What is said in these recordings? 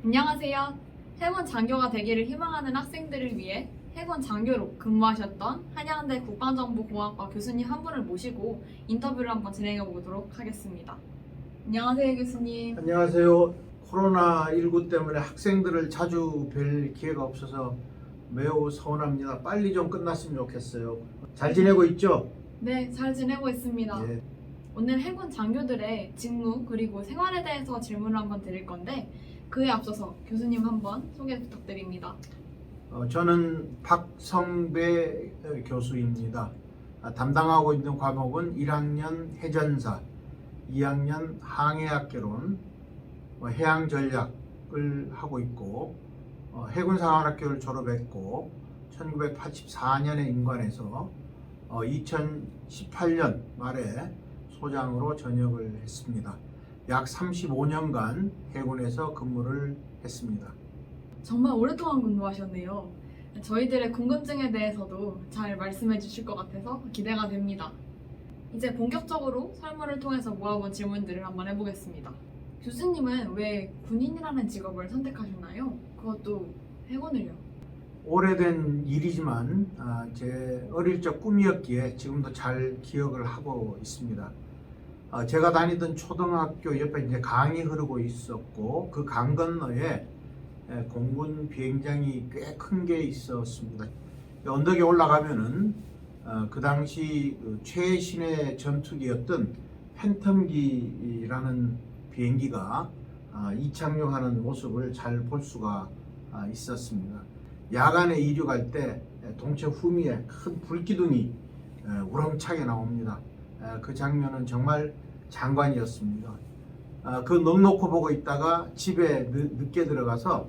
안녕하세요. 해군 장교가 되기를 희망하는 학생들을 위해 해군 장교로 근무하셨던 한양대 국방정보공학과 교수님 한 분을 모시고 인터뷰를 한번 진행해 보도록 하겠습니다. 안녕하세요, 교수님. 안녕하세요. 코로나19 때문에 학생들을 자주 뵐 기회가 없어서 매우 서운합니다. 빨리 좀 끝났으면 좋겠어요. 잘 지내고 있죠? 네, 잘 지내고 있습니다. 예. 오늘 해군 장교들의 직무 그리고 생활에 대해서 질문을 한번 드릴 건데 그에 앞서서 교수님 한번 소개 부탁드립니다. 저는 박성배 교수입니다. 담당하고 있는 과목은 1학년 해전사, 2학년 항해학개론, 해양전략을 하고 있고 해군사관학교를 졸업했고 1984년에 임관해서 2018년 말에 소장으로 전역을 했습니다. 약 35년간 해군에서 근무를 했습니다. 정말 오랫동안 근무하셨네요. 저희들의 궁금증에 대해서도 잘 말씀해 주실 것 같아서 기대가 됩니다. 이제 본격적으로 설문을 통해서 모아본 질문들을 한번 해보겠습니다. 교수님은 왜 군인이라는 직업을 선택하셨나요? 그것도 해군을요. 오래된 일이지만 제 어릴 적 꿈이었기에 지금도 잘 기억을 하고 있습니다. 제가 다니던 초등학교 옆에 이제 강이 흐르고 있었고 그 강 건너에 공군 비행장이 꽤 큰 게 있었습니다. 언덕에 올라가면은 그 당시 최신의 전투기였던 팬텀기라는 비행기가 이착륙하는 모습을 잘 볼 수가 있었습니다. 야간에 이륙할 때 동체 후미에 큰 불기둥이 우렁차게 나옵니다. 그 장면은 정말 장관이었습니다. 그 넋놓고 보고 있다가 집에 늦게 들어가서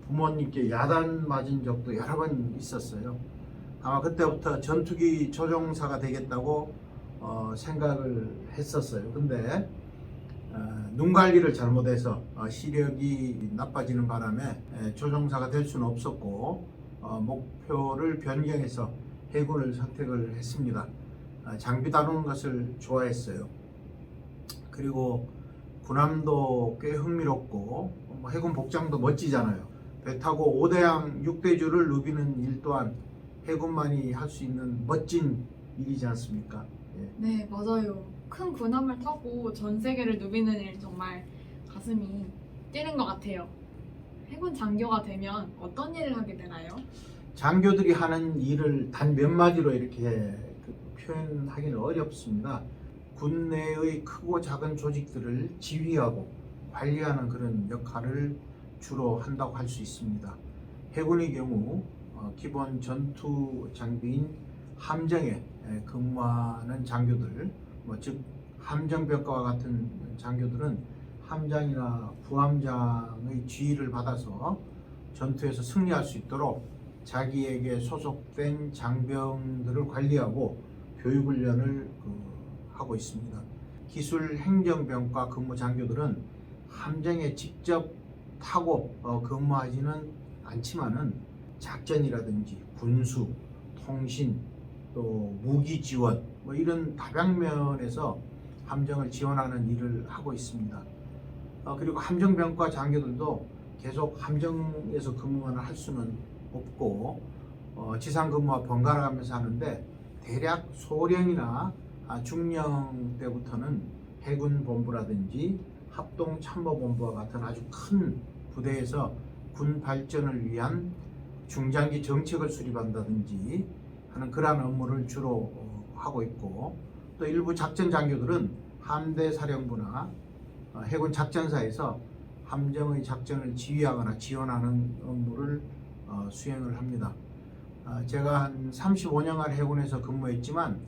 부모님께 야단 맞은 적도 여러 번 있었어요. 아마 그때부터 전투기 조종사가 되겠다고 생각을 했었어요. 근데 눈 관리를 잘못해서 시력이 나빠지는 바람에 조종사가 될 수는 없었고 목표를 변경해서 해군을 선택을 했습니다. 장비 다루는 것을 좋아했어요. 그리고 군함도 꽤 흥미롭고 해군 복장도 멋지잖아요. 배 타고 5대양 6대주를 누비는 일 또한 해군만이 할 수 있는 멋진 일이지 않습니까? 예. 네, 맞아요. 큰 군함을 타고 전 세계를 누비는 일 정말 가슴이 뛰는 것 같아요. 해군 장교가 되면 어떤 일을 하게 되나요? 장교들이 하는 일을 단 몇 마디로 이렇게 표현하기는 어렵습니다. 군 내의 크고 작은 조직들을 지휘하고 관리하는 그런 역할을 주로 한다고 할 수 있습니다. 해군의 경우 기본 전투 장비인 함정에 근무하는 장교들, 즉 함정병과와 같은 장교들은 함장이나 부함장의 지휘를 받아서 전투에서 승리할 수 있도록 자기에게 소속된 장병들을 관리하고 교육훈련을 하고 있습니다. 기술행정병과 근무 장교들은 함정에 직접 타고 근무하지는 않지만은 작전이라든지 군수, 통신, 또 무기 지원 이런 다방면에서 함정을 지원하는 일을 하고 있습니다. 그리고 함정병과 장교들도 계속 함정에서 근무만 할 수는 없고 지상 근무와 번갈아 가면서 하는데 대략 소령이나 중령 때부터는 해군 본부라든지 합동 참모본부와 같은 아주 큰 부대에서 군 발전을 위한 중장기 정책을 수립한다든지 하는 그러한 업무를 주로 하고 있고 또 일부 작전 장교들은 함대 사령부나 해군 작전사에서 함정의 작전을 지휘하거나 지원하는 업무를 수행을 합니다. 제가 한 35년간 해군에서 근무했지만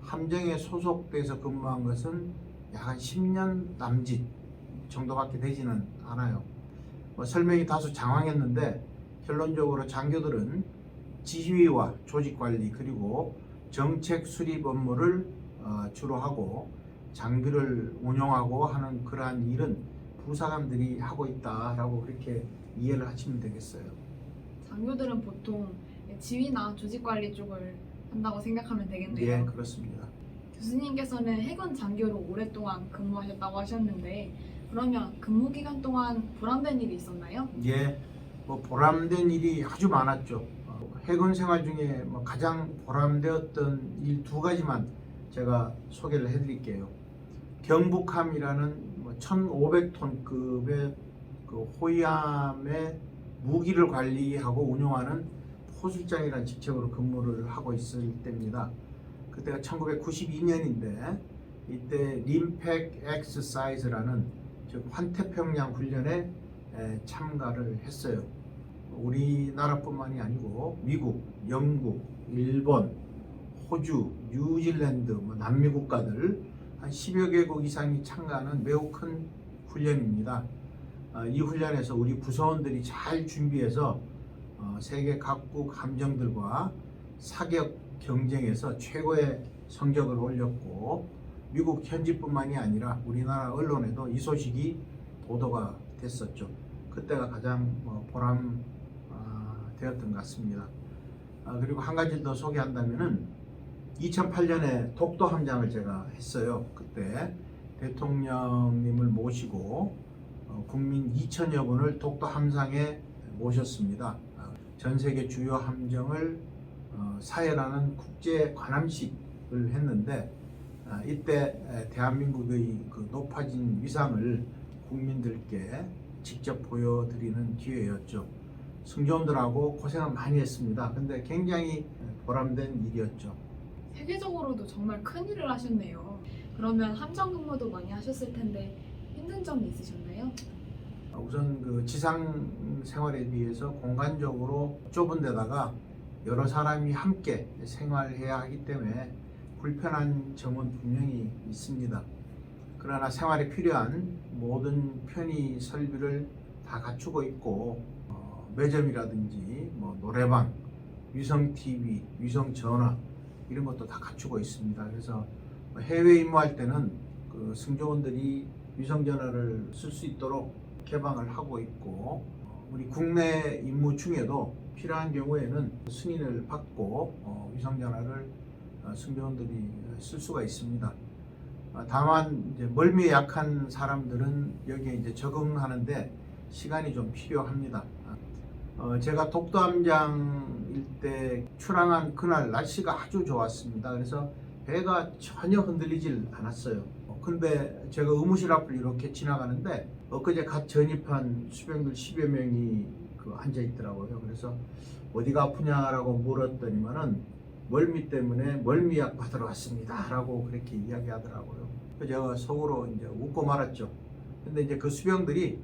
함정에 소속돼서 근무한 것은 약 한 10년 남짓 정도밖에 되지는 않아요. 설명이 다소 장황했는데 결론적으로 장교들은 지휘와 조직관리 그리고 정책 수립 업무를 주로 하고 장비를 운용하고 하는 그러한 일은 부사관들이 하고 있다라고 그렇게 이해를 하시면 되겠어요. 장교들은 보통 지휘나 조직관리 쪽을 한다고 생각하면 되겠네요. 예, 그렇습니다. 교수님께서는 해군 장교로 오랫동안 근무하셨다고 하셨는데 그러면 근무 기간 동안 보람된 일이 있었나요? 예, 뭐 보람된 일이 아주 많았죠. 해군 생활 중에 뭐 가장 보람되었던 일 두 가지만 제가 소개를 해드릴게요. 경북함이라는 1,500톤급의 그 호위함의 무기를 관리하고 운영하는 포술장이라는 직책으로 근무를 하고 있을 때입니다. 그때가 1992년인데 이때 림팩 엑서사이즈라는 즉 환태평양 훈련에 참가를 했어요. 우리나라뿐만이 아니고 미국, 영국, 일본, 호주, 뉴질랜드, 남미 국가들 한 10여 개국 이상이 참가하는 매우 큰 훈련입니다. 이 훈련에서 우리 부사원들이 잘 준비해서 세계 각국 함정들과 사격 경쟁에서 최고의 성적을 올렸고 미국 현지뿐만이 아니라 우리나라 언론에도 이 소식이 보도가 됐었죠. 그때가 가장 보람 되었던 것 같습니다. 그리고 한 가지 더 소개한다면은 2008년에 독도 함장을 제가 했어요. 그때 대통령님을 모시고 국민 2천여 분을 독도 함상에 모셨습니다. 전 세계 주요 함정을 사열하는 국제 관함식을 했는데 이때 대한민국의 그 높아진 위상을 국민들께 직접 보여드리는 기회였죠. 승조원들하고 고생을 많이 했습니다. 근데 굉장히 보람된 일이었죠. 세계적으로도 정말 큰 일을 하셨네요. 그러면 함정 근무도 많이 하셨을 텐데 힘든 점이 있으셨나요? 우선 그 지상 생활에 비해서 공간적으로 좁은 데다가 여러 사람이 함께 생활해야 하기 때문에 불편한 점은 분명히 있습니다. 그러나 생활에 필요한 모든 편의 설비를 다 갖추고 있고 매점이라든지 노래방, 위성 TV, 위성 전화 이런 것도 다 갖추고 있습니다. 그래서 해외 임무할 때는 그 승조원들이 위성 전화를 쓸 수 있도록 개방을 하고 있고 우리 국내 임무 중에도 필요한 경우에는 승인을 받고 위성 전화를 승조원들이 쓸 수가 있습니다. 다만 이제 멀미에 약한 사람들은 여기에 이제 적응하는데 시간이 좀 필요합니다. 제가 독도함장일 때 출항한 그날 날씨가 아주 좋았습니다. 그래서 배가 전혀 흔들리질 않았어요. 근데 제가 의무실 앞을 이렇게 지나가는데 엊그제 갓 전입한 수병들 10여 명이 앉아 있더라고요. 그래서 어디가 아프냐라고 물었더니만은 멀미 때문에 멀미약 받으러 왔습니다 라고 그렇게 이야기하더라고요. 제가 속으로 이제 웃고 말았죠. 근데 이제 그 수병들이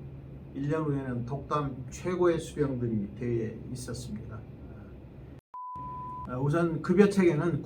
1년 후에는 독도함 최고의 수병들이 되어 있었습니다. 우선 급여 체계는